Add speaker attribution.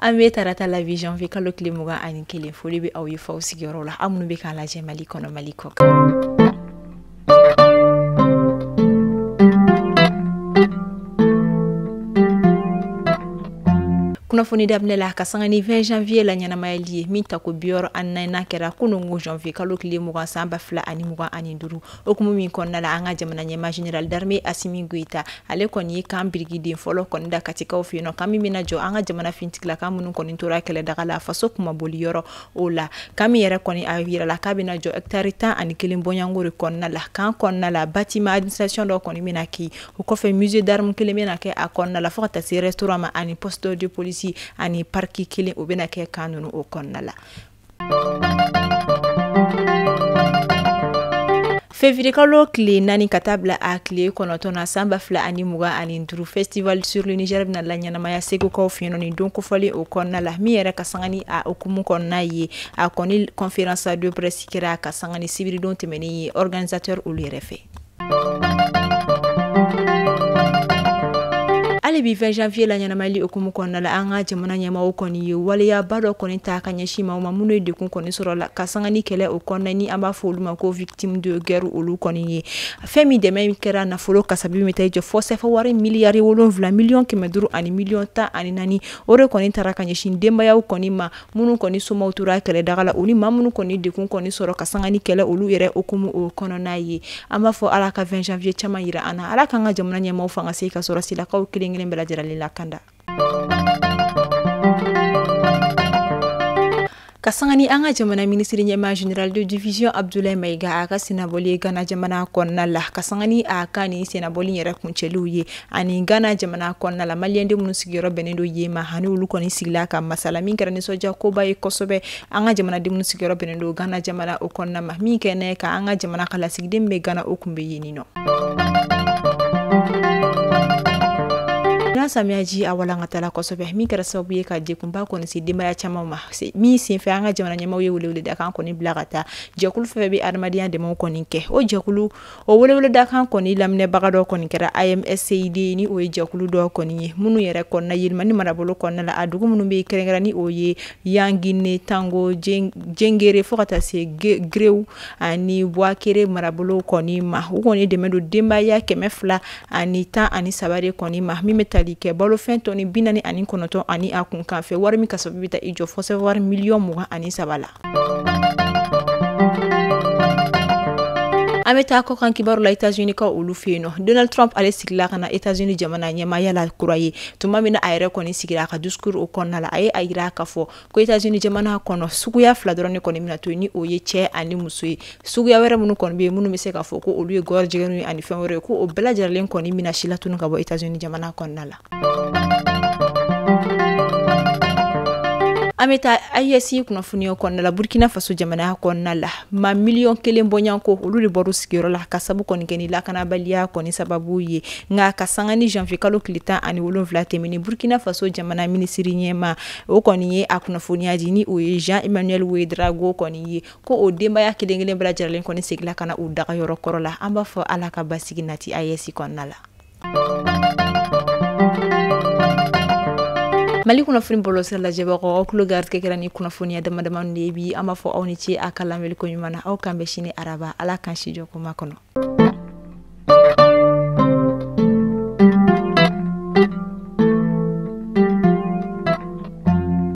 Speaker 1: An bɛ tarata la bi janvier kalo tile 21 foli bɛ aw ye faw sigiyɔrɔ la aw minnu bɛ k'a lajɛ Mali kɔnɔ Mali kɔ kan. Kunnafoni daminɛ la ka sanga ni 20 janvier la ɲɛnamayali ye min ta ko 64 kɛra kunungo janvier kalo tile 20 san 2025 okumu min kɔnɔna la an ka jamana ɲɛmaa général d'armée Assimi Goïta ale kɔni ye kan birigiden fɔlɔ kɔni da katikaw fɛ yen nɔ kan min bɛna jɔ an ka jamana fintigila kan minnu kɔni tora kɛlɛ daga la faso kuma boli yɔrɔ o la kan min yɛrɛ kɔni a yira la k'a bɛna jɔ hectare 11 bɔɲango de kɔnɔna la kan kɔnɔna la bâtiment administration dɔ kɔni bɛna kɛ o kɔfɛ musée d'armes kelen bɛna kɛ a kɔnɔna la fo ka taa se restaurant ma ani poste de police ani parki kelen o bɛna kɛ kan ninnu o kɔnɔna la. Février kalo tile 4 ka taa bila a tile 9 na san 2025 festival sur le Niger bɛna la ɲɛnamaya segukaw fɛ yen nɔ nin don kofɔlen o kɔnɔna la min yɛrɛ ka sanga ni a okumu kɔnɔna ye a kɔni conférence de presse kɛra ka sanga ni sibiridon tɛmɛnen ye organisateur olu yɛrɛ fɛ. Ale bi 20 janvier la ɲɛnamayali okumu kɔnɔna la an ka jamana ɲɛmaaw kɔni ye waleyaba dɔ kɔni ta ka ɲɛsin maaw ma minnu ye dekun kɔni sɔrɔ la ka sanga ni kɛlɛ o kɔnɔna ni an b'a fɔ olu ma ko victime de guerre olu kɔni ye fɛn min dɛmɛ kɛra nafolo kasabi min ta jɔ fɔ sɛfɛ wari miliyari 7 miliyɔn 500 ani miliyɔn 14 o de kɔni taara ka ɲɛsin denbayaw kɔni ma minnu kɔni somaw tora kɛlɛ daga la o ni maa minnu kɔni dekun kɔni sɔrɔ ka sanga ni kɛlɛ olu yɛrɛ okumu o kɔnɔna ye an b'a fɔ ala ka 20 janvier caman yira an na ala kan ka jamana ɲɛmaaw fanga se ka sɔrɔ silakaw kelen bɛɛ lajɛlen la kanda. Ka sanga ni an ka jamana ministre ɲɛmaa général de division Abdoulaye Maiga a ka senabɔli Ghana jamana kɔnɔna la ka sanga ni a ka ni senabɔli yɛrɛ kuncɛliw ye ani Ghana jamana kɔnɔna la maliyɛnden minnu sigiyɔrɔ bɛnnen don yen ma hani olu kɔni sigila ka masala min kɛra nisɔndiya koba ye kosɛbɛ an ka jamanaden minnu sigiyɔrɔ bɛnnen don Ghana jamana o kɔnɔna ma min kɛnɛ ka an ka jamana ka lasigiden bɛ Ghana o kun bɛ yen nɔ. Samiyaji a walankatala kosɛbɛ min kɛra sababu ye ka dekunba kɔni se denbaya caman ma min senfɛ an ka jamana ɲɛmaaw ye weleweleda kan kɔni bila ka taa jɛkulu fɛn bɛ adamadenya dɛmɛw kɔni kɛ o jɛkulu o weleweleda kan kɔni laminɛbaga dɔ kɔni kɛra AMSCID ni o ye jɛkulu dɔ kɔni ye minnu yɛrɛ kɔnɔna Yirimani marabolo kɔnɔna la a dugu minnu bɛ kɛrɛnkɛrɛn ni o ye Yangine Tango Jengere fo ka taa se Grew ani Buakere marabolo kɔni ma u kɔni dɛmɛ don denbaya 213 de kɔni ma min bɛ tali kɛ balo fɛn tɔni 49 ani a kun kan fɛ wari min ka sababu bɛ taa i jɔ fɔ sɛbɛn wari miliyɔn 23 la. An bɛ taa kɔ kan kibaru la États-Unis ka olu fɛ yen nɔ Donald Trump ale sigila ka na États-Unis jamana ɲɛmaaya la kura ye tuma min na a yɛrɛ kɔni sigira a ka discours o kɔnɔna la a ye a yira k'a fɔ ko États-Unis jamana kɔnɔ suguya 2 dɔrɔn de kɔni bɛna to ni o ye cɛ ani muso ye suguya wɛrɛ minnu kɔni bɛ yen minnu bɛ se k'a fɔ ko olu ye gɔrɔjɛgɛnw ye ani fɛn wɛrɛ ye ko o bɛɛ lajɛlen kɔni bɛna si latunu ka bɔ États-Unis jamana kɔnɔna la. An bɛ taa AES kunnafoniyaw kɔnɔna la Burkina Faso jamana kɔnɔna la ma miliyɔn 1 bɔɲanko olu de bɔra sigiyɔrɔ la ka sabu kɔni kɛ ni lakanabaliya kɔni sababu ye nka ka sanga ni janvier kalo tile 17 tɛmɛni Burkina Faso jamana ministre ɲɛmaa o kɔni ye a kunnafoniya di ni o ye Jean-Emmanuel Ouedraogo kɔni ye ko o denbaya kelen bɛɛ lajɛlen kɔni segila ka na u daga yɔrɔ kɔrɔ la an b'a fɔ ala ka basigi nati AES kɔnɔna la. Mali kunnafoni bɔlɔsira lajɛbagaw aw tulo garisɛgɛ kɛra ni kunnafoniya damadama de bi an b'a fɔ aw ni ce a ka lamɛnliko ɲuman na aw kan bɛ sini araba ala kan si jɔ kuma kɔnɔ.